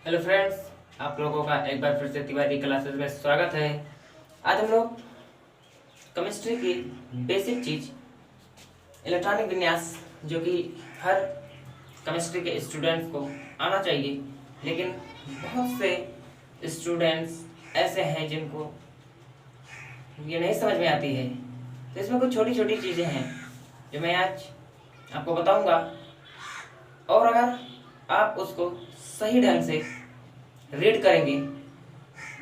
Hello friends, आप लोगों का एक बार फिर से तिवारी क्लासेस में स्वागत है। आज हम लोग केमिस्ट्री की बेसिक चीज इलेक्ट्रॉनिक विन्यास, जो कि हर केमिस्ट्री के स्टूडेंट्स को आना चाहिए, लेकिन बहुत से स्टूडेंट्स ऐसे हैं जिनको ये नहीं समझ में आती है। तो इसमें कुछ छोटी छोटी चीज़ें हैं जो मैं आज आपको बताऊंगा, और अगर आप उसको सही ढंग से रीड करेंगे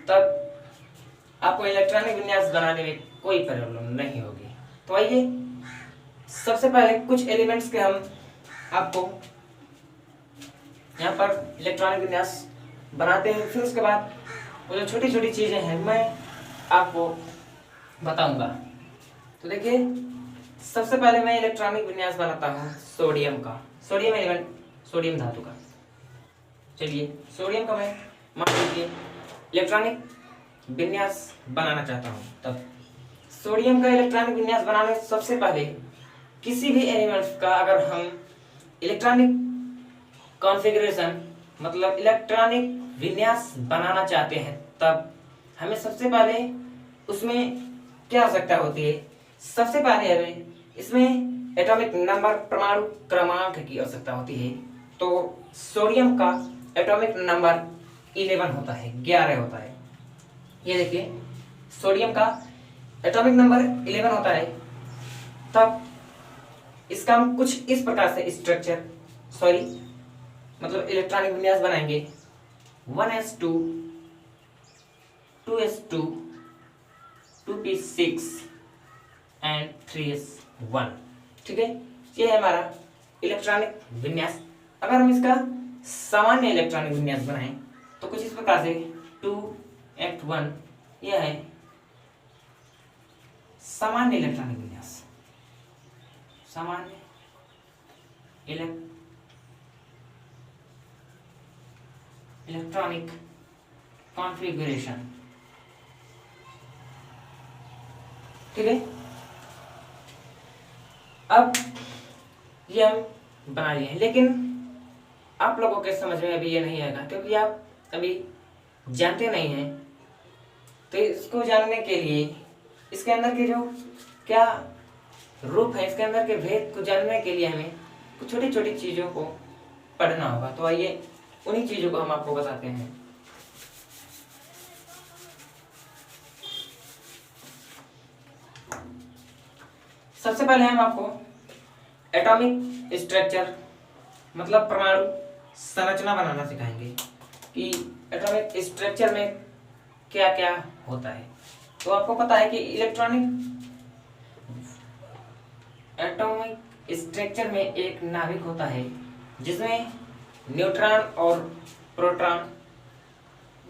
तब आपको इलेक्ट्रॉनिक विन्यास बनाने में कोई प्रॉब्लम नहीं होगी। तो आइए सबसे पहले कुछ एलिमेंट्स के हम आपको यहाँ पर इलेक्ट्रॉनिक विन्यास बनाते हैं, फिर उसके बाद वो जो छोटी छोटी चीज़ें हैं मैं आपको बताऊंगा। तो देखिए, सबसे पहले मैं इलेक्ट्रॉनिक विन्यास बनाता हूँ सोडियम का, सोडियम एलिमेंट, सोडियम धातु का। चलिए, सोडियम का मैं मान लीजिए इलेक्ट्रॉनिक विन्यास बनाना चाहता हूँ। तब सोडियम का इलेक्ट्रॉनिक विन्यास बनाने से सबसे पहले किसी भी एलिमेंट का अगर हम इलेक्ट्रॉनिक कॉन्फ़िगरेशन मतलब इलेक्ट्रॉनिक विन्यास बनाना चाहते हैं, तब हमें सबसे पहले उसमें क्या आवश्यकता होती है। सबसे पहले हमें इसमें एटॉमिक नंबर, परमाणु क्रमांक की आवश्यकता होती है। तो सोडियम का एटॉमिक नंबर 11 होता है, 11 होता है। ये देखिए, सोडियम का एटॉमिक नंबर 11 होता है। तब इसका हम कुछ इस प्रकार से स्ट्रक्चर मतलब इलेक्ट्रॉनिक विन्यास बनाएंगे। 1s2, 2s2, 2p6 and 3s1। ठीक है, ये है हमारा इलेक्ट्रॉनिक विन्यास। अगर हम इसका सामान्य इलेक्ट्रॉनिक विन्यास बनाएं तो कुछ इस प्रकार से 2s1, यह है सामान्य इलेक्ट्रॉनिक विन्यास, सामान्य इलेक्ट्रॉनिक कॉन्फ़िगरेशन। ठीक है, अब ये हम बना लिए हैं, लेकिन आप लोगों के समझ में अभी ये नहीं आएगा क्योंकि आप अभी जानते नहीं हैं। तो इसको जानने के लिए इसके अंदर के जो क्या रूप है, इसके अंदर के भेद को जानने के लिए हमें कुछ छोटी छोटी चीज़ों को पढ़ना होगा। तो आइए उन्हीं चीज़ों को हम आपको बताते हैं। सबसे पहले हम आपको एटॉमिक स्ट्रक्चर मतलब परमाणु संरचना बनाना सिखाएंगे कि एटॉमिक स्ट्रक्चर में क्या क्या होता है। तो आपको पता है कि एटॉमिक स्ट्रक्चर में एक नाभिक होता है जिसमें न्यूट्रॉन और प्रोटॉन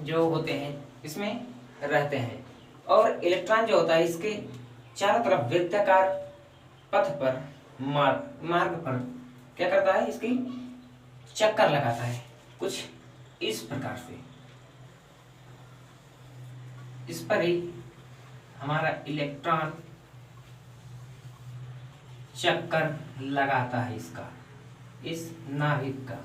जो होते हैं इसमें रहते हैं, और इलेक्ट्रॉन जो होता है इसके चारों तरफ वृत्ताकार पथ पर मार्ग पर क्या करता है, इसकी चक्कर लगाता है कुछ इस प्रकार से। इस पर ही हमारा इलेक्ट्रॉन चक्कर लगाता है इसका, इस नाभिक का।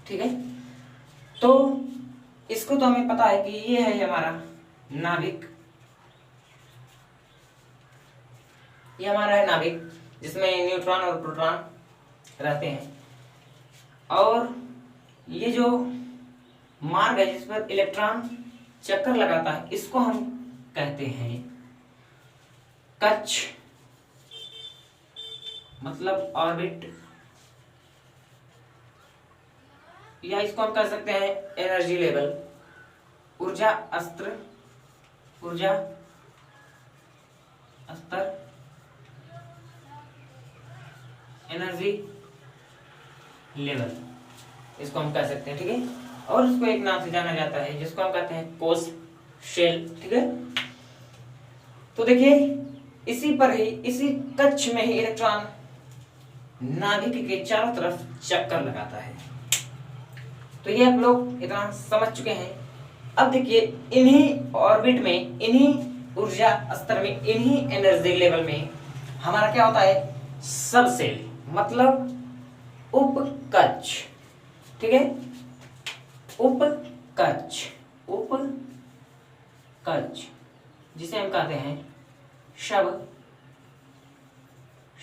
ठीक है, तो इसको तो हमें पता है कि ये है हमारा नाभिक, ये हमारा है नाभिक जिसमें न्यूट्रॉन और प्रोटॉन रहते हैं, और ये जो मार्ग है जिस पर इलेक्ट्रॉन चक्कर लगाता है इसको हम कहते हैं कक्ष मतलब ऑर्बिट, या इसको हम कह सकते हैं एनर्जी लेवल, ऊर्जा स्तर, ऊर्जा स्तर, एनर्जी लेवल, इसको हम कह सकते हैं। ठीक है, और इसको एक नाम से जाना जाता है जिसको हम कहते हैं कोष शेल। ठीक है, तो देखिए इसी पर ही, इसी कक्ष में ही इलेक्ट्रॉन नाभिक के चारों तरफ चक्कर लगाता है। तो ये आप लोग इतना समझ चुके हैं। अब देखिए, इन्हीं ऑर्बिट में, इन्हीं ऊर्जा स्तर में, इन्हीं एनर्जी लेवल में हमारा क्या होता है, सब सेल मतलब उपकक्ष, ठीक है, उपकक्ष, उपकक्ष जिसे हम कहते हैं सब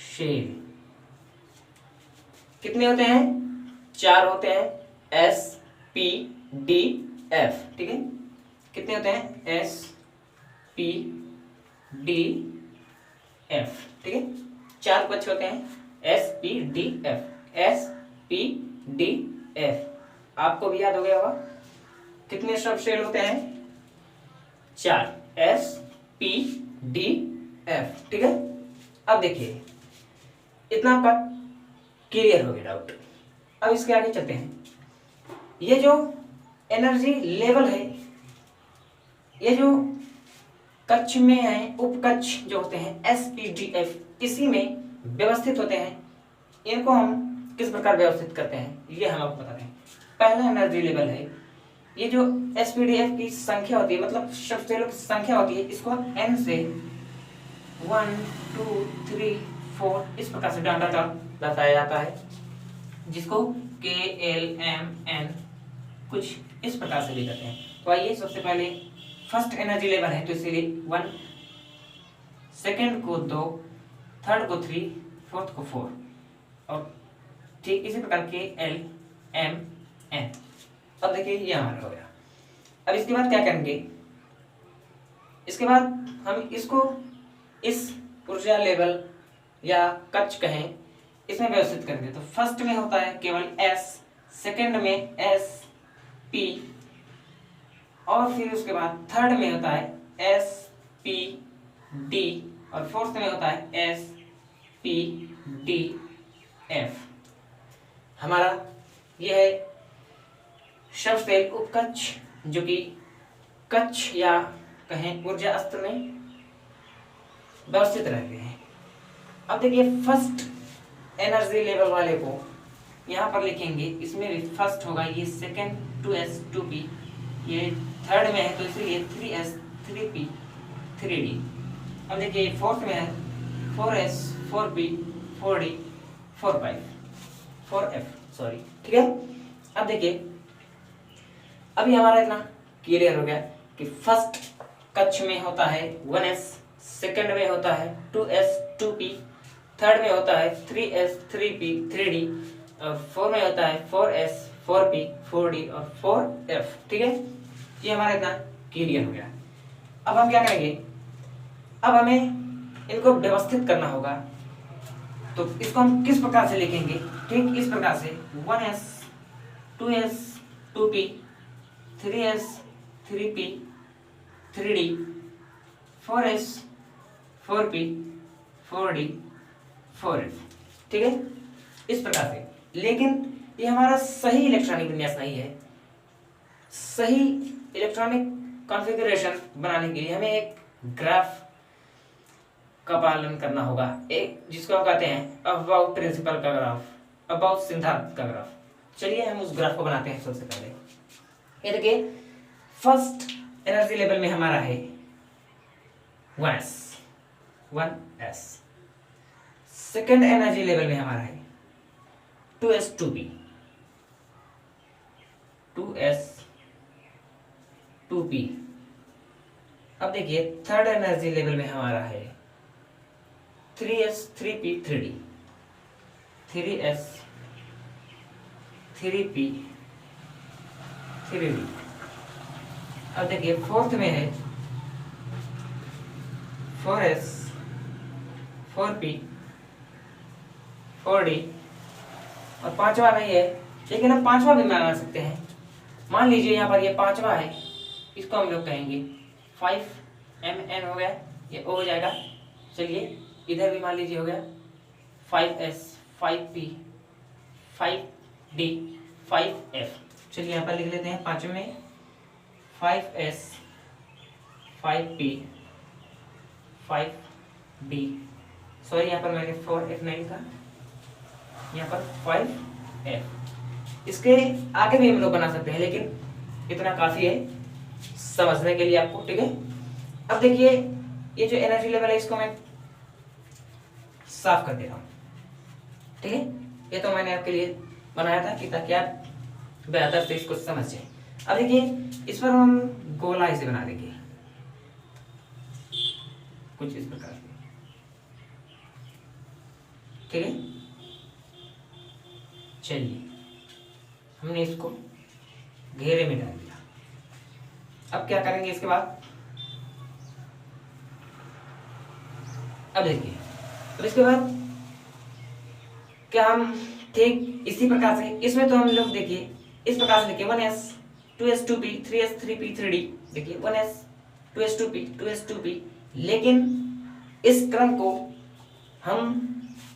शेल। कितने होते हैं, 4 होते हैं, S P D F, ठीक है, कितने होते हैं, S P D F, ठीक है, 4 कक्ष होते हैं, S P D F, S P D F। आपको भी याद हो गया होगा कितने सब शेल होते हैं, 4, S P D F, ठीक है। अब देखिए इतना आपका क्लियर हो गया डाउट। अब इसके आगे चलते हैं। ये जो एनर्जी लेवल है, ये जो कक्ष में है, उपकक्ष जो होते हैं SPDF, इसी में व्यवस्थित होते हैं। इनको हम किस प्रकार व्यवस्थित करते हैं ये हम आपको बताते हैं। पहला एनर्जी लेवल है, ये जो SPDF की संख्या होती है, मतलब सब सेलों की संख्या होती है, इसको N से 1 2 3 4 इस प्रकार से डाटा का बताया जाता है, जिसको KLMN कुछ इस प्रकार से लिखते हैं। तो आइए सबसे पहले फर्स्ट एनर्जी लेवल है, तो इसीलिए 1, सेकंड को 2, थर्ड को 3, फोर्थ को 4, और ठीक इसी प्रकार KLMN। अब देखिए ये हमारा हो गया। अब इसके बाद क्या करेंगे, इसके बाद हम इसको इस ऊर्जा लेवल या कक्ष कहें, इसमें व्यवस्थित करेंगे। तो फर्स्ट में होता है केवल S, सेकंड में S P, और फिर उसके बाद थर्ड में होता है S P D, और फोर्थ में होता है S P D F। हमारा यह है सब सेल उपकक्ष, जो कि कक्ष या कहें ऊर्जा स्तर में व्यवस्थित रहते हैं। अब देखिए फर्स्ट एनर्जी लेवल वाले को यहाँ पर लिखेंगे, इसमें भी फर्स्ट होगा, ये सेकंड 2S 2P, ये थर्ड में है तो इसलिए 3S 3P 3D। अब देखिए फोर्थ में है 4S 4P 4D 4F, sorry, ठीक है। अब देखिए अभी हमारा इतना क्लियर हो गया कि फर्स्ट कक्ष में होता है 1S, सेकंड में होता है 2S 2P, थर्ड में होता है 3S 3P 3D, और 4 में होता है 4S 4P 4D और 4F, ठीक है। ये हमारा इतना क्लियर हो गया। अब हम क्या करेंगे, अब हमें इनको व्यवस्थित करना होगा। तो इसको हम किस प्रकार से लिखेंगे, ठीक इस प्रकार से 1S 2S 2P 3S 3P 3D 4S 4P 4D 4F, ठीक है, इस प्रकार से। लेकिन ये हमारा सही इलेक्ट्रॉनिक विन्यास नहीं है। सही इलेक्ट्रॉनिक कॉन्फ़िगरेशन बनाने के लिए हमें एक ग्राफ का पालन करना होगा, एक जिसको हम कहते हैं अबाउट प्रिंसिपल का ग्राफ, अबाउट सिद्धांत का ग्राफ। चलिए हम उस ग्राफ को बनाते हैं। सबसे पहले ये देखिए फर्स्ट एनर्जी लेवल में हमारा है 1S, सेकेंड एनर्जी लेवल में हमारा है 2S 2P 2S 2P। अब देखिए थर्ड एनर्जी लेवल में हमारा है 3S 3P 3D 3S 3P 3D। अब देखिए फोर्थ में है 4S 4P 4D, और पांचवा नहीं है, लेकिन हम पांचवा भी बना सकते हैं। मान लीजिए यहाँ पर ये पांचवा है, इसको हम लोग कहेंगे 5MN हो गया, ये O हो जाएगा। चलिए इधर भी मान लीजिए हो गया 5S 5P 5D 5F। चलिए यहाँ पर लिख लेते हैं पांचवें में 5S 5P 5D, सॉरी यहाँ पर मैंने 4F नहीं लिखा, यहाँ पर 5F। इसके आगे भी हम लोग बना सकते हैं, लेकिन इतना काफी है समझने के लिए आपको, ठीक है। अब देखिए ये जो एनर्जी लेवल है इसको मैं साफ कर दे रहा हूँ। ठीक है, ये तो मैंने आपके लिए बनाया था कि ताकि आप बेहतर से इसको समझ जाए। अब देखिए इस पर हम गोला इसे बना देंगे कुछ इस प्रकार से। ठीक है, चलिए हमने इसको घेरे में डाल दिया। अब क्या करेंगे इसके बाद, अब देखिए तो इसके बाद क्या हम ठीक इसी प्रकार से इसमें तो हम लोग देखिए इस प्रकार से देखिए 1s 2s 2p 3s 3p 3d, देखिए 1s 2s 2p 2s 2p, लेकिन इस क्रम को हम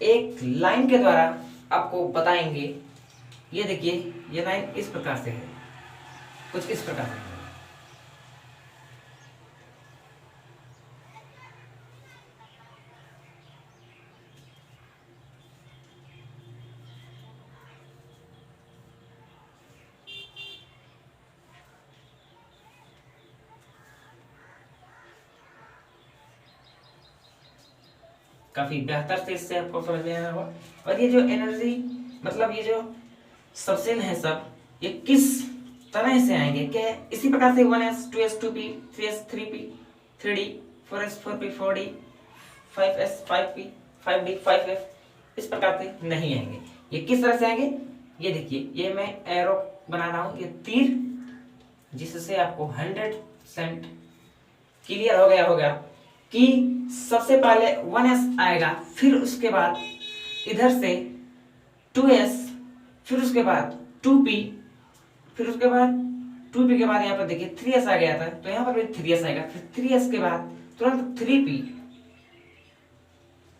एक लाइन के द्वारा आपको बताएंगे। ये देखिए ये लाइन इस प्रकार से है, कुछ इस प्रकार से। काफी बेहतर से इससे आपको समझ में आया होगा। और ये जो एनर्जी मतलब ये जो सबसेल है सब, ये किस तरह से आएंगे, क्या इसी प्रकार से 1s 2s 2p 3s 3p 3d 4s 4p 4d 5s 5p 5d 5f इस प्रकार से नहीं आएंगे। ये किस तरह से आएंगे, ये देखिए ये मैं एरो बना रहा हूँ, ये तीर, जिससे आपको 100% क्लियर हो गया होगा कि सबसे पहले 1s आएगा, फिर उसके बाद इधर से 2s, फिर उसके बाद 2p, फिर उसके बाद 2p के बाद यहाँ पर देखिए 3s आ गया था, तो यहाँ पर भी 3s आएगा, फिर 3s के बाद तुरंत 3p,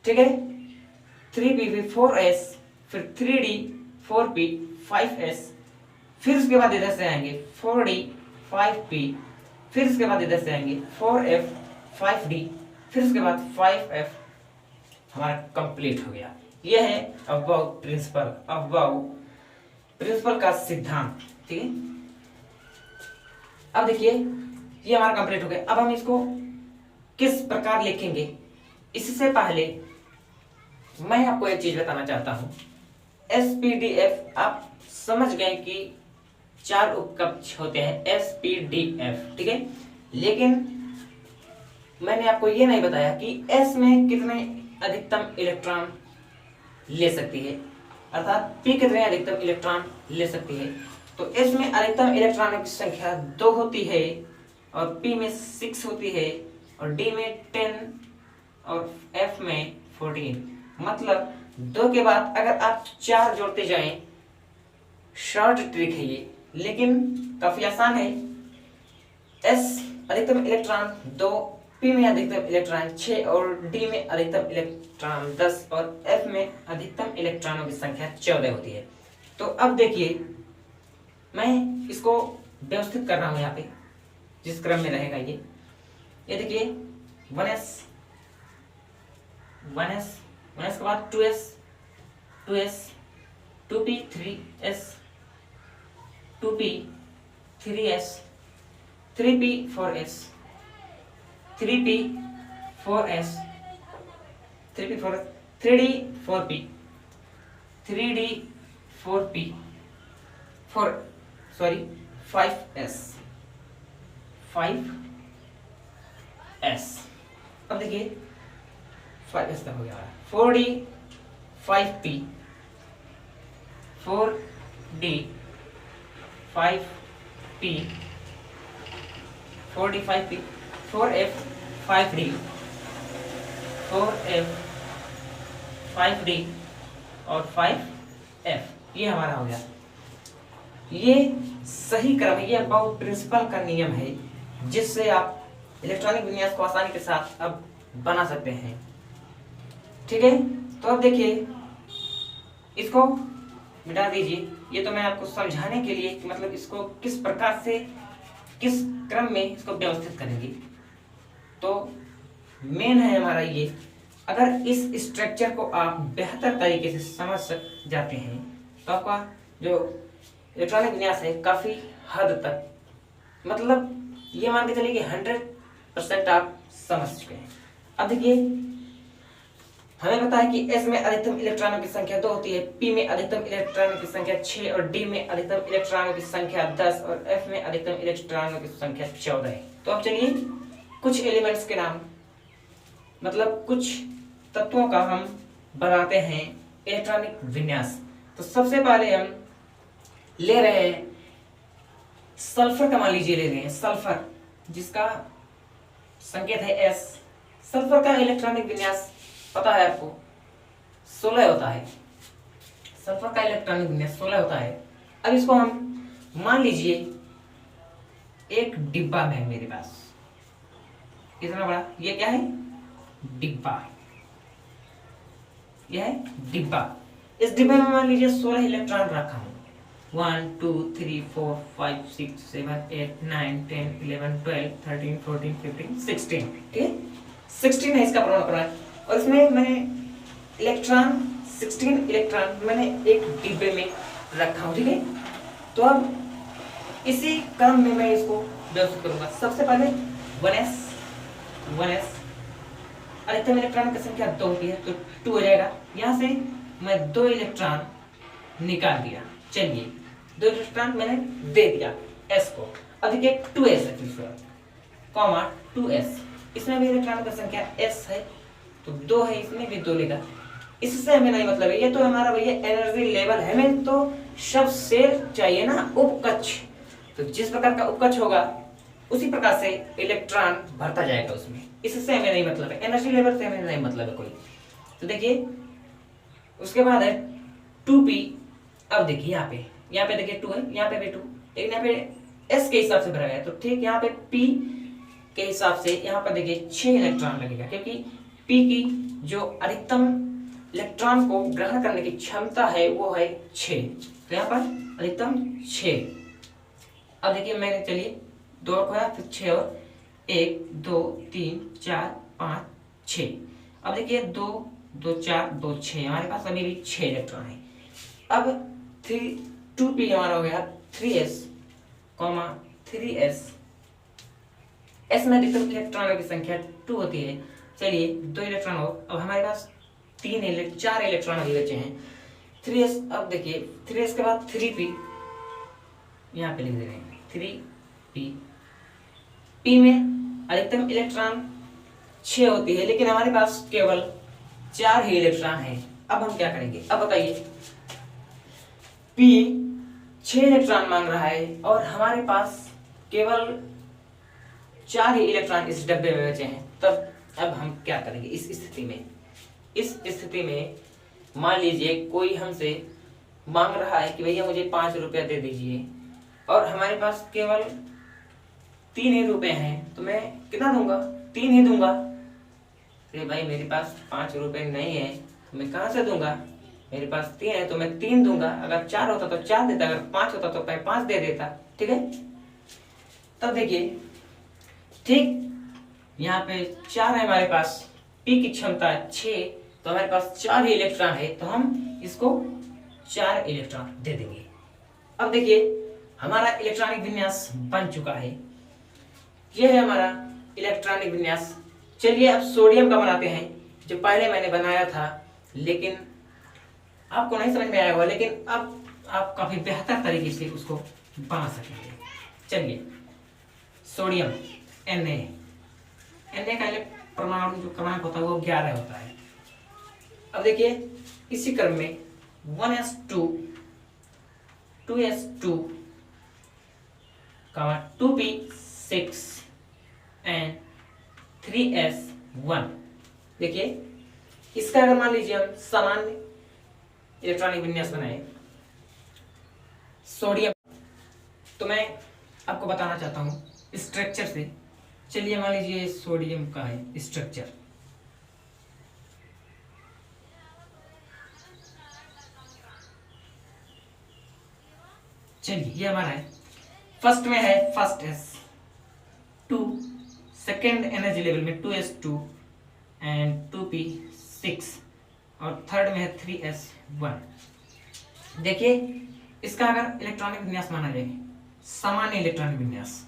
ठीक है 3p, फिर 4s, फिर 3d 4p 5s, फिर उसके बाद इधर से आएंगे 4d 5p, फिर उसके बाद इधर से आएंगे 4f 5d, फिर उसके बाद 5f, हमारा कंप्लीट हो गया। यह है अबव प्रिंसिपल का सिद्धांत। ठीक है, अब देखिए ये हमारा कंप्लीट हो गया। अब हम इसको किस प्रकार लिखेंगे, इससे पहले मैं आपको एक चीज बताना चाहता हूं। SPDF आप समझ गए कि 4 उपकक्ष होते हैं SPDF, ठीक है, लेकिन मैंने आपको ये नहीं बताया कि S में कितने अधिकतम इलेक्ट्रॉन ले सकती है, अर्थात P कितने अधिकतम इलेक्ट्रॉन ले सकती है। तो S में अधिकतम इलेक्ट्रॉनों की संख्या 2 होती है, और P में 6 होती है, और D में 10 और F में 14। मतलब 2 के बाद अगर आप 4 जोड़ते जाएं, शॉर्ट ट्रिक है ये, लेकिन काफी आसान है। S अधिकतम इलेक्ट्रॉन 2, P में अधिकतम इलेक्ट्रॉन 6 और D में अधिकतम इलेक्ट्रॉन 10 और F में अधिकतम इलेक्ट्रॉनों की संख्या 14 होती है। तो अब देखिए मैं इसको व्यवस्थित कर रहा हूं यहाँ पे, जिस क्रम में रहेगा ये देखिए 1s के बाद 2s 2p 3s 2p 3s 3p 4s 3p 4s 3p 4s 3d 4p 3d 4p 5s 5s। अब देखिए 5s तक हो गया, 4d 5p 4d 5p 4d 5p 4f 5d 4f 5d और 5f, ये हमारा हो गया। ये सही क्रम है, ये अबाउट प्रिंसिपल का नियम है, जिससे आप इलेक्ट्रॉनिक विन्यास को आसानी के साथ अब बना सकते हैं। ठीक है, तो अब देखिए इसको मिटा दीजिए। ये तो मैं आपको समझाने के लिए कि मतलब इसको किस प्रकार से किस क्रम में इसको व्यवस्थित करेंगे। तो मेन है हमारा ये, अगर इस स्ट्रक्चर को आप बेहतर तरीके से समझ जाते हैं तो आपका जो इलेक्ट्रॉनिक विन्यास है काफी हद तक, मतलब ये मान के चलिए कि 100% आप समझ चुके हैं। अब देखिए हमें पता है कि S में अधिकतम इलेक्ट्रॉनों की संख्या 2 होती है, P में अधिकतम इलेक्ट्रॉनों की संख्या 6 और D में अधिकतम इलेक्ट्रॉनों की संख्या 10 और F में अधिकतम इलेक्ट्रॉनों की संख्या 14 है। तो अब चलिए कुछ एलिमेंट्स के नाम, मतलब कुछ तत्वों का हम बनाते हैं इलेक्ट्रॉनिक विन्यास। तो सबसे पहले हम ले रहे हैं सल्फर का, मान लीजिए ले रहे हैं सल्फर जिसका संकेत है S। सल्फर का इलेक्ट्रॉनिक विन्यास पता है आपको, 16 होता है। सल्फर का इलेक्ट्रॉनिक विन्यास 16 होता है। अब इसको हम मान लीजिए एक डिब्बा में है मेरे पास, इतना बड़ा, ये क्या है, डिब्बा, यह है डिब्बा। इस डिब्बे में मान लीजिए 16 इलेक्ट्रॉन रखा हूं, 1 2 3 4 5 6 7 8 9 10 11 12 13 14 15 16, ठीक है, 16 है इसका परमाणु। और इसमें मैंने इलेक्ट्रॉन 16 इलेक्ट्रॉन मैंने एक डिब्बे में रखा हूं, ठीक है। तो अब इसी क्रम में मैं इसको व्यवस्थित करूंगा। सबसे पहले 1s अधिकतम इलेक्ट्रॉन की संख्या 2 होती है तो 2 हो जाएगा। यहां से मैं 2 इलेक्ट्रॉन निकाल दिया। चलिए 2 इलेक्ट्रॉन मैंने दे दिया s को। अब देखिए 2s है, फिर कॉमा 2s, इसमें भी इलेक्ट्रॉन की संख्या s है तो 2 है, इसमें भी 2 लेगा। इससे हमें नहीं मतलब है, ये तो हमारा भैया एनर्जी लेवल है। हमें तो सब सेल चाहिए ना उपकक्ष, तो जिस प्रकार का उपकक्ष होगा उसी प्रकार से इलेक्ट्रॉन भरता जाएगा उसमें। इससे हमें नहीं मतलब है, एनर्जी लेवल से हमें नहीं मतलब है कोई। तो देखिए उसके बाद है 2p। अब देखिए यहाँ पे देखिए 2 है, यहाँ पे भी 2, लेकिन यहाँ पे s के हिसाब से भरा गया है तो ठीक। यहाँ पे p के हिसाब से यहाँ पर देखिए 6 इलेक्ट्रॉन लगेगा, क्योंकि p की जो अधिकतम इलेक्ट्रॉन को ग्रहण करने की क्षमता है वो है 6, तो यहाँ पर अधिकतम 6। अब देखिए मैंने, चलिए 2 और खोया, फिर 6 और 1 2 3 4 5 6। अब देखिए 2 2 4 2 6, हमारे पास अभी भी 6 इलेक्ट्रॉन है। अब 2p हमारा हो गया 3s, 3s। s में अधिकतम इलेक्ट्रॉनों की संख्या 2 होती है। चलिए 2 इलेक्ट्रॉन हो, अब हमारे पास 4 इलेक्ट्रॉन अभी बचे हैं 3s। अब देखिए 3s के बाद 3p, यहाँ पे लिख दे रहे हैं 3p। p में अधिकतम इलेक्ट्रॉन 6 होती है, लेकिन हमारे पास केवल 4 ही इलेक्ट्रॉन है। अब हम क्या करेंगे, अब बताइए। p 6 इलेक्ट्रॉन मांग रहा है और हमारे पास केवल 4 ही इलेक्ट्रॉन इस डब्बे में बचे हैं, तब अब हम क्या करेंगे इस स्थिति में। इस स्थिति में मान लीजिए कोई हमसे मांग रहा है कि भैया मुझे 5 रुपया दे दीजिए, और हमारे पास केवल 3 ही रुपए हैं, तो मैं कितना दूंगा, 3 ही दूंगा। अरे भाई मेरे पास 5 रुपए नहीं है तो मैं कहाँ से दूंगा, मेरे पास 3 है तो मैं 3 दूंगा। अगर 4 होता तो 4 देता, अगर 5 होता तो मैं 5 दे देता, ठीक है। तब देखिए ठीक यहाँ पे 4 है हमारे पास, p की क्षमता 6, तो हमारे पास 4 ही इलेक्ट्रॉन है, तो हम इसको 4 इलेक्ट्रॉन दे देंगे। अब देखिए हमारा इलेक्ट्रॉनिक विन्यास बन चुका है, यह है हमारा इलेक्ट्रॉनिक विन्यास। चलिए अब सोडियम का बनाते हैं, जो पहले मैंने बनाया था लेकिन आपको नहीं समझ में आया होगा, लेकिन अब आप काफी बेहतर तरीके से उसको बना सकेंगे। चलिए सोडियम Na का परमाणु जो क्रमांक होता है वो 11 होता है। अब देखिए इसी क्रम में 1s2 2s2 2p6 and 3s1। देखिए इसका अगर मान लीजिए हम सामान्य इलेक्ट्रॉनिक विन्यास बनाए सोडियम, तो मैं आपको बताना चाहता हूं स्ट्रक्चर से। चलिए मान लीजिए सोडियम का है स्ट्रक्चर। चलिए ये हमारा है, फर्स्ट में है first S 2, second energy level में 2s2 एंड 2p6, और थर्ड में है 3s1। देखिए इसका अगर इलेक्ट्रॉनिक विन्यास माना जाए, सामान्य इलेक्ट्रॉनिक विन्यास,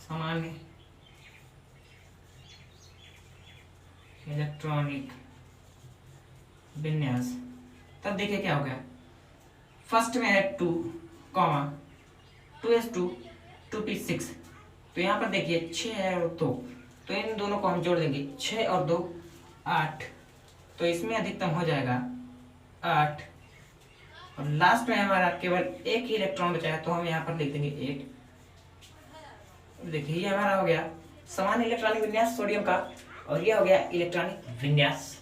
सामान्य इलेक्ट्रॉनिक विन्यास। तब देखिए क्या हो गया, फर्स्ट में है 2 कॉमा 2s2 2p6, तो यहाँ पर देखिए 6 है और 2, तो इन दोनों को हम जोड़ देंगे, 6 और 2 8, तो इसमें अधिकतम हो जाएगा 8, और लास्ट में हमारा केवल एक ही इलेक्ट्रॉन बचा है, तो हम यहाँ पर लिख देंगे 8। देखिए ये हमारा हो गया सामान्य इलेक्ट्रॉनिक विन्यास सोडियम का, और ये हो गया इलेक्ट्रॉनिक विन्यास